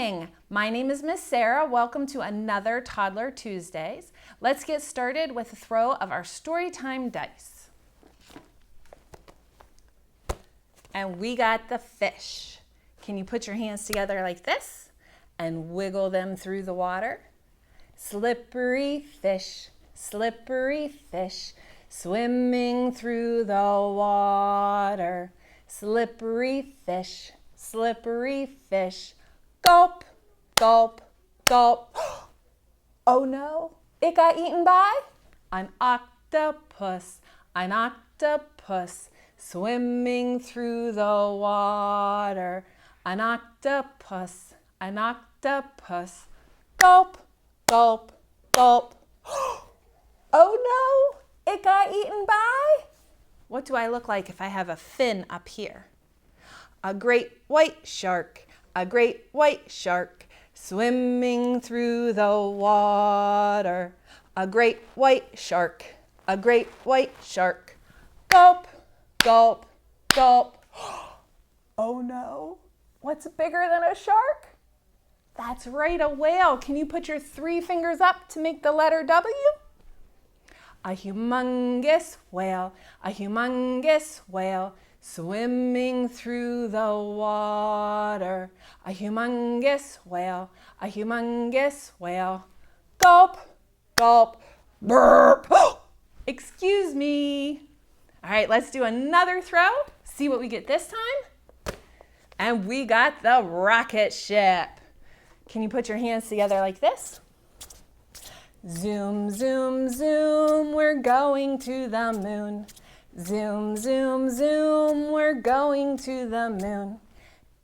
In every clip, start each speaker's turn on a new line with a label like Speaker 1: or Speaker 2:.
Speaker 1: morning. My name is Miss Sarah. Welcome to another Toddler Tuesdays. Let's get started with a throw of our Storytime dice. And we got the fish. Can you put your hands together like this and wiggle them through the water? Slippery fish, swimming through the water. Slippery fish, gulp, gulp, gulp. Oh no, it got eaten by an octopus, swimming through the water. An octopus, gulp, gulp, gulp. Oh no, it got eaten by? What do I look like if I have a fin up here? A great white shark, swimming through the water. A great white shark, gulp, gulp, gulp. Oh no, what's bigger than a shark? That's right, a whale. Can you put your 3 fingers up to make the letter W? A humongous whale, swimming through the water. A humongous whale, gulp, gulp, burp. Excuse me. All right, let's do another throw. See what we get this time. And we got the rocket ship. Can you put your hands together like this? Zoom, zoom, zoom, we're going to the moon. Zoom, zoom, zoom, we're going to the moon.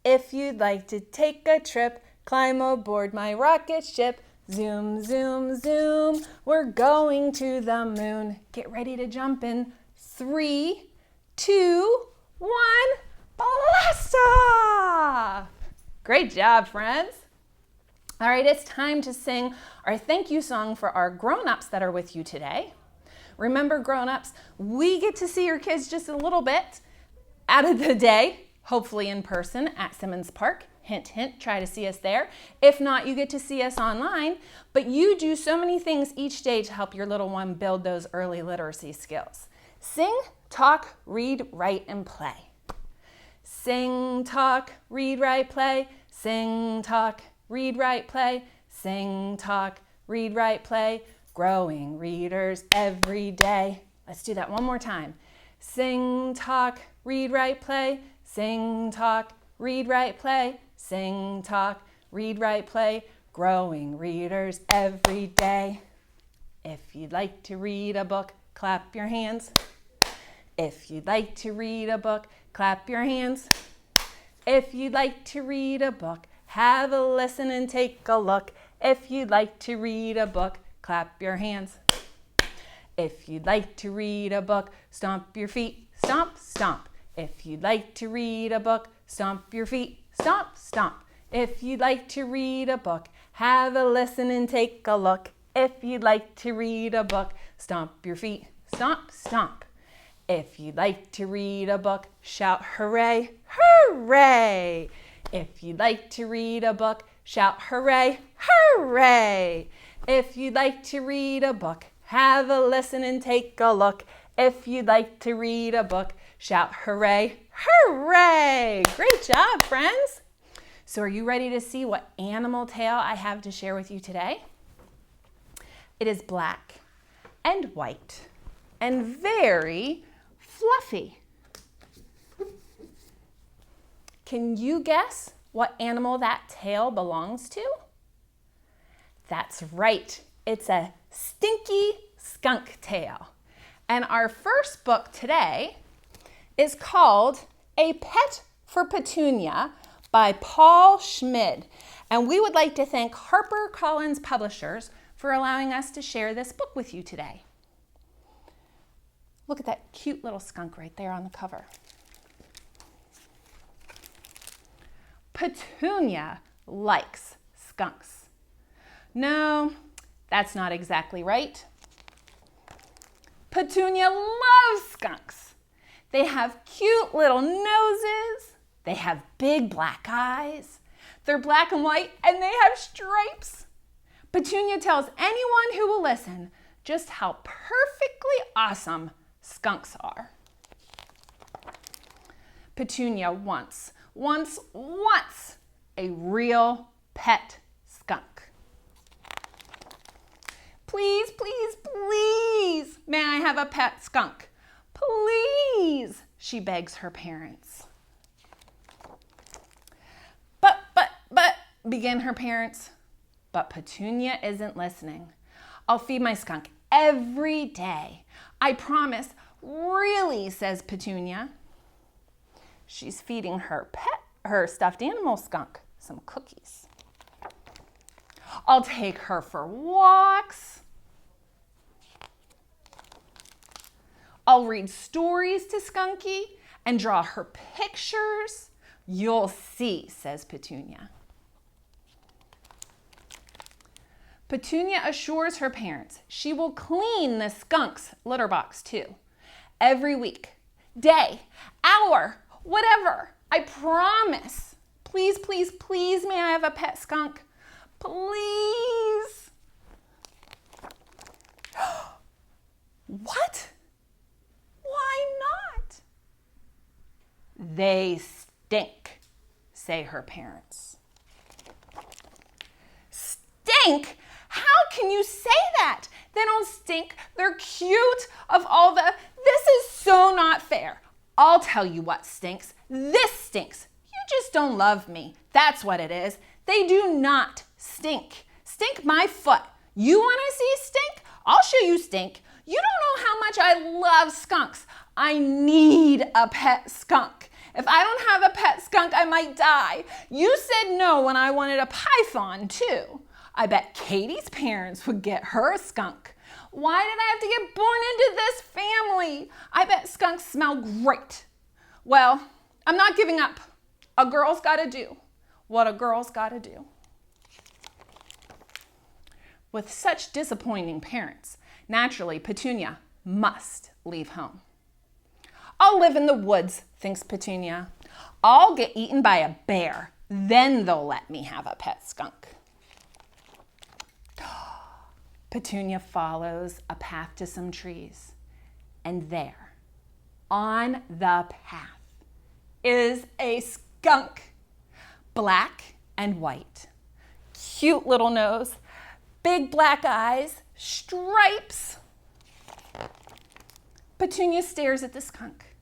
Speaker 1: If you'd like to take a trip, climb aboard my rocket ship. Zoom, zoom, zoom, we're going to the moon. Get ready to jump in. 3, 2, 1, blast off! Great job, friends. All right, it's time to sing our thank you song for our grown-ups that are with you today. Remember, grown-ups, we get to see your kids just a little bit out of the day, hopefully in person at Simmons Park. Hint, hint, try to see us there. If not, you get to see us online, but you do so many things each day to help your little one build those early literacy skills. Sing, talk, read, write, and play. Sing, talk, read, write, play. Sing, talk, read, write, play. Sing, talk, read, write, play. Growing readers every day. Let's do that one more time. Sing, talk, read, write, play. Sing, talk, read, write, play. Sing, talk, read, write, play. Growing readers every day. If you'd like to read a book, clap your hands. If you'd like to read a book, clap your hands. If you'd like to read a book, have a listen and take a look. If you'd like to read a book, clap your hands. If you'd like to read a book, stomp your feet, stomp, stomp. If you'd like to read a book, stomp your feet, stomp, stomp. If you'd like to read a book, have a listen and take a look. If you'd like to read a book, stomp your feet, stomp, stomp. If you'd like to read a book, shout hooray, hooray. If you'd like to read a book, shout hooray, hooray. If you'd like to read a book, have a listen and take a look. If you'd like to read a book, shout hooray, hooray. Great job, friends. So are you ready to see what animal tale I have to share with you today? It is black and white and very fluffy. Can you guess what animal that tail belongs to? That's right, it's a stinky skunk tail. And our first book today is called A Pet for Petunia by Paul Schmid. And we would like to thank HarperCollins Publishers for allowing us to share this book with you today. Look at that cute little skunk right there on the cover. Petunia likes skunks. No, that's not exactly right. Petunia loves skunks. They have cute little noses. They have big black eyes. They're black and white and they have stripes. Petunia tells anyone who will listen just how perfectly awesome skunks are. Petunia wants a real pet skunk. Please, please, please, may I have a pet skunk? Please, she begs her parents. But, begin her parents. But Petunia isn't listening. I'll feed my skunk every day. I promise. Really, says Petunia. She's feeding her stuffed animal skunk some cookies. I'll take her for walks. I'll read stories to Skunky and draw her pictures. You'll see, says Petunia. Petunia assures her parents she will clean the skunk's litter box too. Every week, day, hour, whatever. I promise. Please, please, please, may I have a pet skunk? Please. What? Why not? They stink, say her parents. Stink? How can you say that? They don't stink. They're cute. This is so not fair. I'll tell you what stinks. This stinks. You just don't love me. That's what it is. They do not stink. Stink my foot. You want to see stink? I'll show you stink. You don't know how much I love skunks. I need a pet skunk. If I don't have a pet skunk, I might die. You said no when I wanted a python too. I bet Katie's parents would get her a skunk. Why did I have to get born into this family? I bet skunks smell great. Well, I'm not giving up. A girl's got to do what a girl's got to do. With such disappointing parents, naturally, Petunia must leave home. I'll live in the woods, thinks Petunia. I'll get eaten by a bear. Then they'll let me have a pet skunk. Petunia follows a path to some trees. And there, on the path, is a skunk. Black and white. Cute little nose. Big black eyes. Stripes. Petunia stares at the skunk.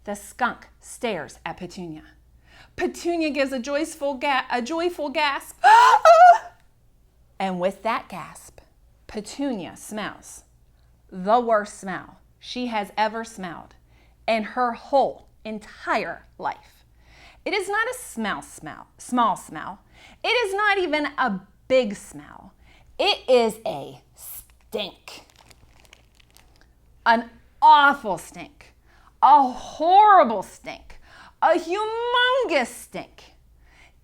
Speaker 1: The skunk stares at Petunia. Petunia gives a joyful gasp. And with that gasp, Petunia smells the worst smell she has ever smelled in her whole entire life. It is not a small smell. It is not even a big smell. It is a stink. An awful stink. A horrible stink. A humongous stink.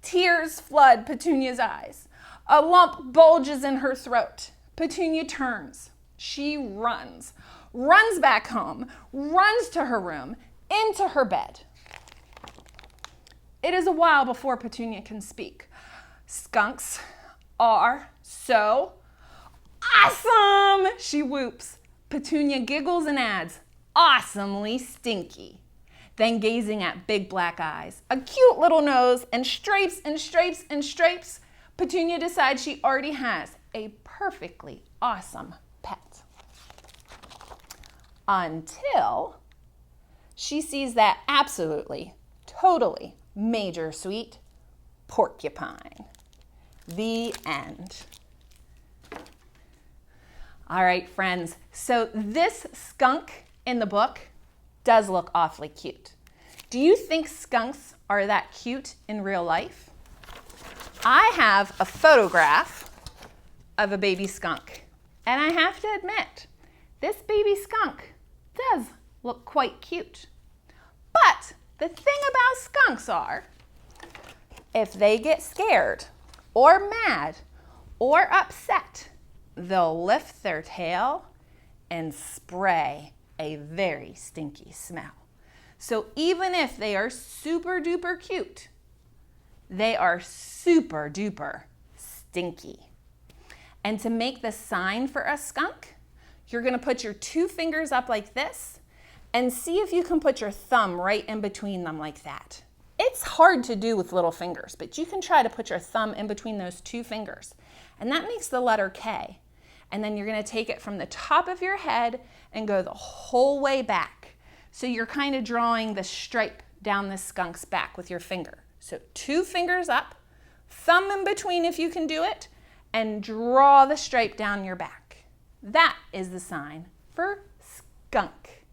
Speaker 1: Tears flood Petunia's eyes. A lump bulges in her throat. Petunia turns. She runs back home, runs to her room, into her bed. It is a while before Petunia can speak. Skunks are so awesome, she whoops. Petunia giggles and adds, awesomely stinky. Then gazing at big black eyes, a cute little nose, and stripes and stripes and stripes, Petunia decides she already has a perfectly awesome pet. Until she sees that absolutely, totally major sweet porcupine. The end. All right, friends, so this skunk in the book does look awfully cute. Do you think skunks are that cute in real life? I have a photograph of a baby skunk, and I have to admit, this baby skunk does look quite cute. But the thing about skunks are, if they get scared or mad or upset, they'll lift their tail and spray a very stinky smell. So even if they are super duper cute, They are super duper stinky. And to make the sign for a skunk, you're going to put your 2 fingers up like this and see if you can put your thumb right in between them like that. It's hard to do with little fingers, but you can try to put your thumb in between those 2 fingers. And that makes the letter K. And then you're going to take it from the top of your head and go the whole way back. So you're kind of drawing the stripe down the skunk's back with your finger. So 2 fingers up, thumb in between if you can do it, and draw the stripe down your back. That is the sign for skunk.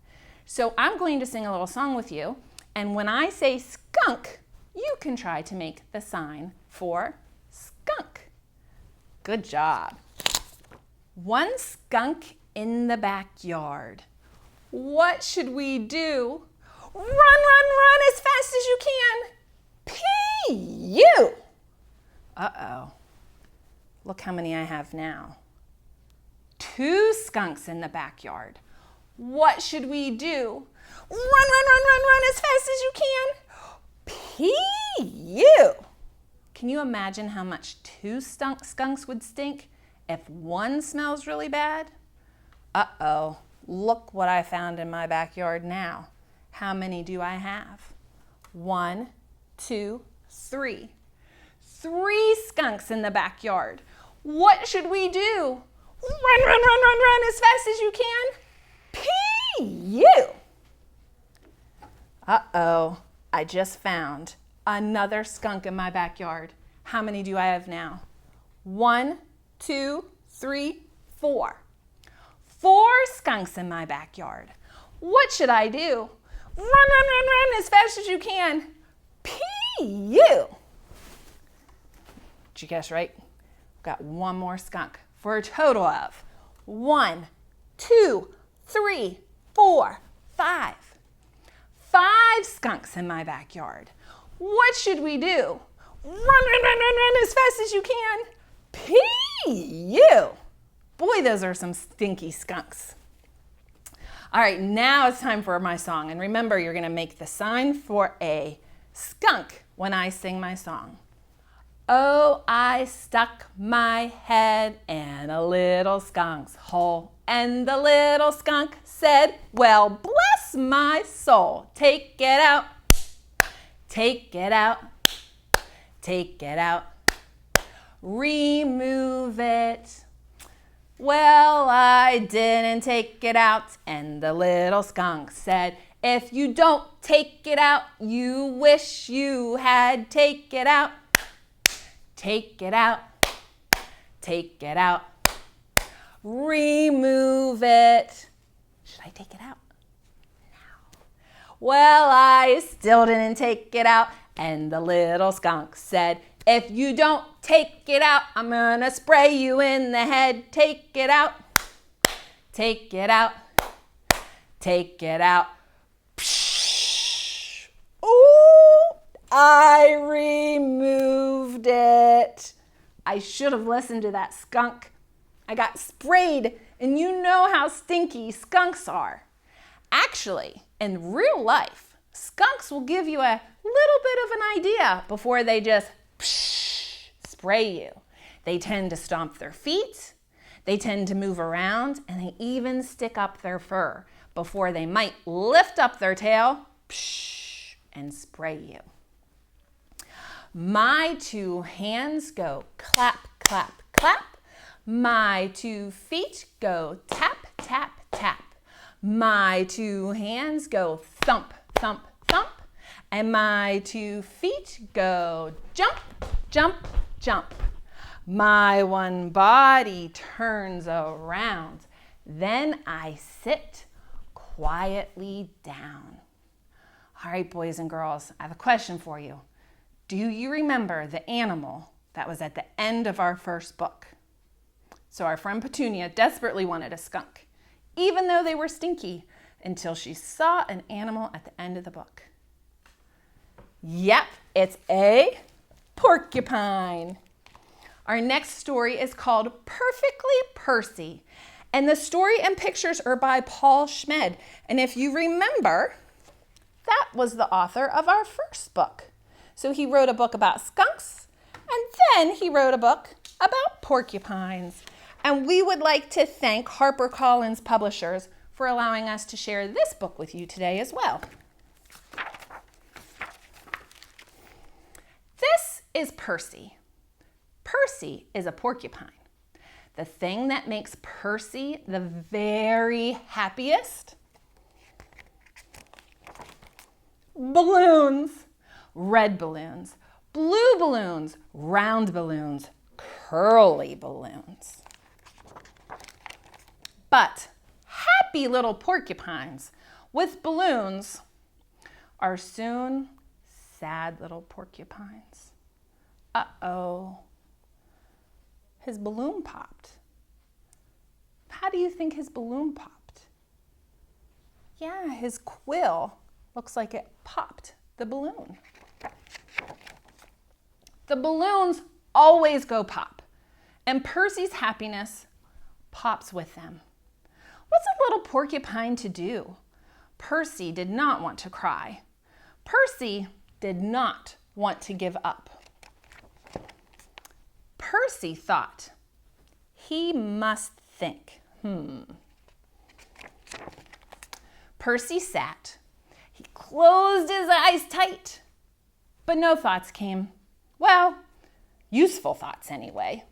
Speaker 1: So I'm going to sing a little song with you, and when I say skunk, you can try to make the sign for skunk. Good job. One skunk in the backyard. What should we do? Run, run, run as fast as you can. P-U. Uh-oh. Look how many I have now. 2 skunks in the backyard. What should we do? Run, run, run, run, run as fast as you can. P-U. Can you imagine how much 2 skunks would stink if one smells really bad? Uh-oh. Look what I found in my backyard now. How many do I have? 1, 2, 3. 3 skunks in the backyard. What should we do? Run, run, run, run, run as fast as you can. P-U. Uh-oh, I just found another skunk in my backyard. How many do I have now? 1, 2, 3, 4. 4 skunks in my backyard. What should I do? Run, run, run, run as fast as you can. P-U. Did you guess right? Got 1 more skunk for a total of 1, 2, 3, 4, 5. 5 skunks in my backyard. What should we do? Run, run, run, run, run as fast as you can. P-U. Boy, those are some stinky skunks. All right, now it's time for my song. And remember, you're going to make the sign for a skunk when I sing my song. Oh, I stuck my head in a little skunk's hole, and the little skunk said, well, bless my soul. Take it out, take it out, take it out, remove it. Well, I didn't take it out, and the little skunk said, if you don't take it out, you wish you had. Take it out. Take it out, take it out, remove it. Should I take it out? No. Well, I still didn't take it out, and the little skunk said, if you don't take it out, I'm gonna spray you in the head. Take it out, take it out, take it out. Psh! Ooh! I removed it. I should have listened to that skunk. I got sprayed, and you know how stinky skunks are. Actually, in real life, skunks will give you a little bit of an idea before they just spray you. They tend to stomp their feet, they tend to move around, and they even stick up their fur before they might lift up their tail and spray you. My 2 hands go clap, clap, clap. My 2 feet go tap, tap, tap. My 2 hands go thump, thump, thump. And my 2 feet go jump, jump, jump. My 1 body turns around. Then I sit quietly down. All right, boys and girls, I have a question for you. Do you remember the animal that was at the end of our first book? So our friend Petunia desperately wanted a skunk, even though they were stinky, until she saw an animal at the end of the book. Yep, it's a porcupine. Our next story is called Perfectly Percy, and the story and pictures are by Paul Schmed. And if you remember, that was the author of our first book. So he wrote a book about skunks, and then he wrote a book about porcupines. And we would like to thank HarperCollins Publishers for allowing us to share this book with you today as well. This is Percy. Percy is a porcupine. The thing that makes Percy the very happiest? Balloons. Red balloons, blue balloons, round balloons, curly balloons. But happy little porcupines with balloons are soon sad little porcupines. Uh-oh, his balloon popped. How do you think his balloon popped? Yeah, his quill looks like it popped the balloon. The balloons always go pop, and Percy's happiness pops with them. What's a little porcupine to do? Percy did not want to cry. Percy did not want to give up. Percy thought, he must think. Percy sat. He closed his eyes tight, but no thoughts came. Well, useful thoughts anyway.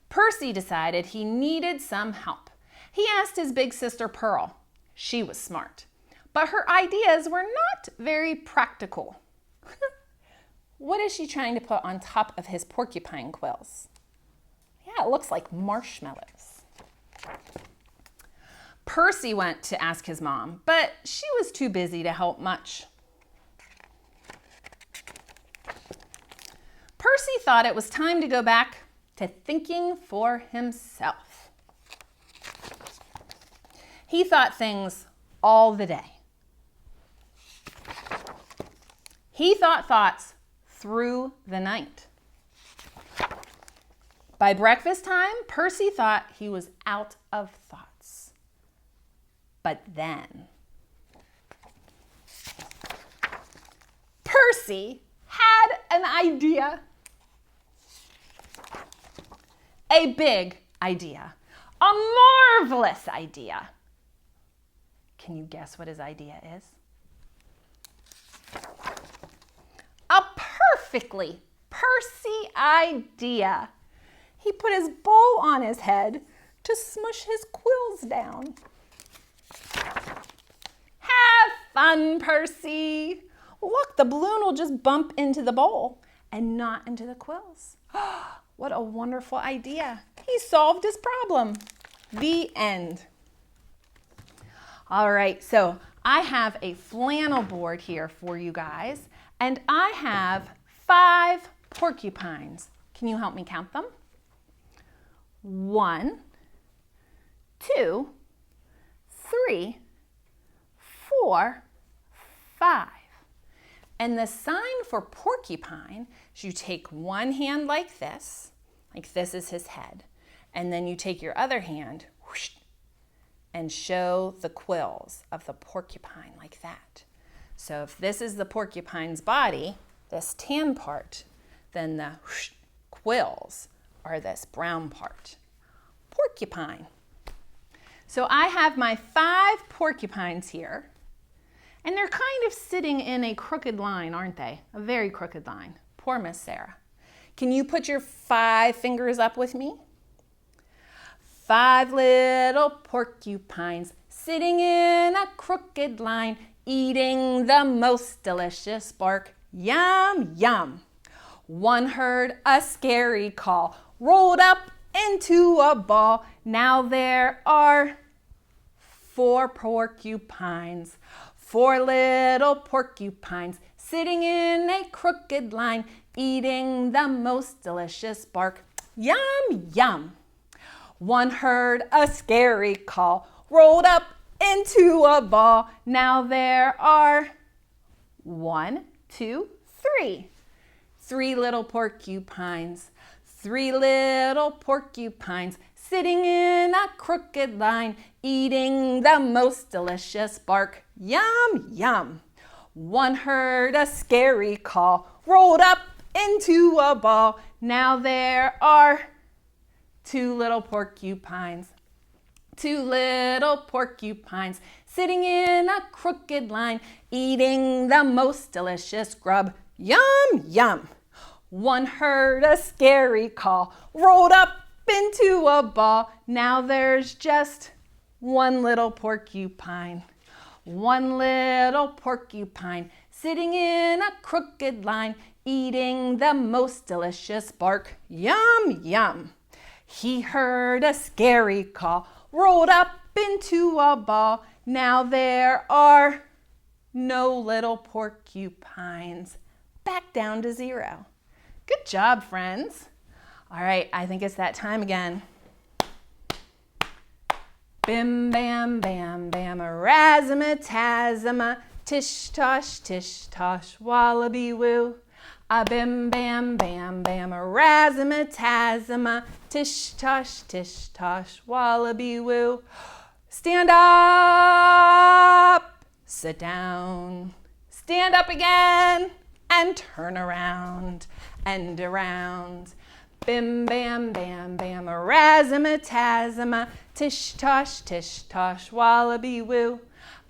Speaker 1: Percy decided he needed some help. He asked his big sister Pearl. She was smart, but her ideas were not very practical. What is she trying to put on top of his porcupine quills? Yeah, it looks like marshmallows. Percy went to ask his mom, but she was too busy to help much. Percy thought it was time to go back to thinking for himself. He thought things all the day. He thought thoughts through the night. By breakfast time, Percy thought he was out of thoughts. But then, Percy had an idea. A big idea. A marvelous idea. Can you guess what his idea is? A perfectly Percy idea. He put his bow on his head to smush his quills down. Have fun, Percy. Look, the balloon will just bump into the bowl and not into the quills. What a wonderful idea. He solved his problem. The end. All right, so I have a flannel board here for you guys, and I have 5 porcupines. Can you help me count them? 1, 2, 3, 4, 5. And the sign for porcupine is you take one hand like this is his head, and then you take your other hand whoosh, and show the quills of the porcupine like that. So if this is the porcupine's body, this tan part, then the whoosh, quills are this brown part. Porcupine. So I have my 5 porcupines here. And they're kind of sitting in a crooked line, aren't they? A very crooked line. Poor Miss Sarah. Can you put your 5 fingers up with me? 5 little porcupines sitting in a crooked line, eating the most delicious bark. Yum, yum. One heard a scary call, rolled up into a ball. Now there are 4 porcupines. 4 little porcupines sitting in a crooked line, eating the most delicious bark. Yum, yum. One heard a scary call, rolled up into a ball. Now there are 1, 2, 3. 3 little porcupines. 3 little porcupines sitting in a crooked line, eating the most delicious bark. Yum, yum. One heard a scary call, rolled up into a ball. Now there are two little porcupines. Two little porcupines sitting in a crooked line, eating the most delicious grub. Yum, yum. One heard a scary call, rolled up into a ball. Now there's just one little porcupine. One little porcupine sitting in a crooked line, eating the most delicious bark. Yum, yum. He heard a scary call, rolled up into a ball. Now there are no little porcupines. Back down to 0. Good job, friends. All right, I think it's that time again. Bim, bam, bam, bam, razzmatazz, tish tosh, wallaby woo. A bim, bam, bam, bam, razzmatazz, tish tosh, wallaby woo. Stand up, sit down, stand up again, and turn around and around. Bim, bam, bam, bam, razzmatazz, tish tosh, wallaby woo.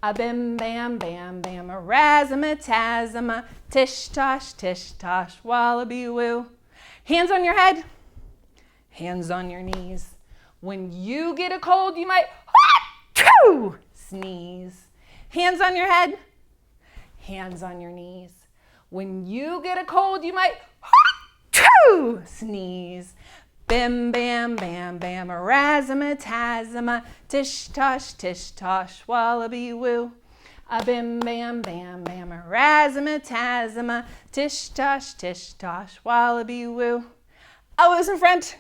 Speaker 1: A bim, bam, bam, bam, razzmatazz, tish tosh, wallaby woo. Hands on your head, hands on your knees. When you get a cold, you might sneeze. Hands on your head, hands on your knees. When you get a cold, you might sneeze. Bim, bam, bam, bam, razzmatazz, tish tosh, wallaby woo. A bim, bam, bam, bam, razzmatazz, tish tosh, wallaby woo. Elbows in front,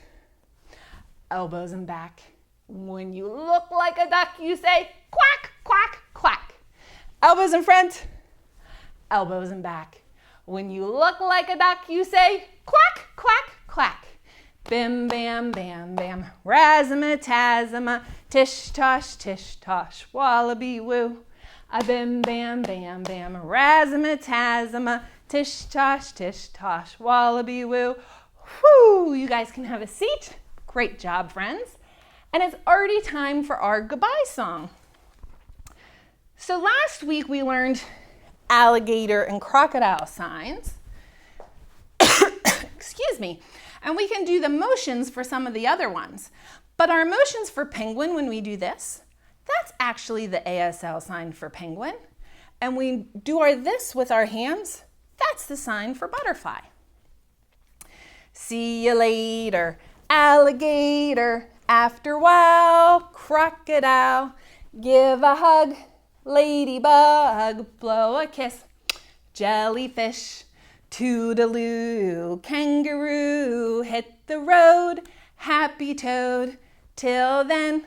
Speaker 1: elbows in back. When you look like a duck, you say quack, quack, quack. Elbows in front, elbows in back. When you look like a duck, you say quack, quack, quack. Bim, bam, bam, bam, razzmatazz, tish tosh, wallaby woo. A bim, bam, bam, bam, razzmatazz, tish tosh, wallaby woo. Whew, you guys can have a seat. Great job, friends. And it's already time for our goodbye song. So last week we learned alligator and crocodile signs. Excuse me. And we can do the motions for some of the other ones. But our motions for penguin, when we do this, that's actually the ASL sign for penguin. And we do our this with our hands, that's the sign for butterfly. See you later, alligator. After a while, crocodile. Give a hug, ladybug. Blow a kiss, jellyfish. Toodaloo, kangaroo. Hit the road, happy toad. Till then,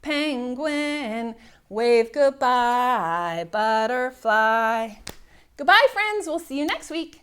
Speaker 1: penguin. Wave goodbye, butterfly. Goodbye, friends. We'll see you next week.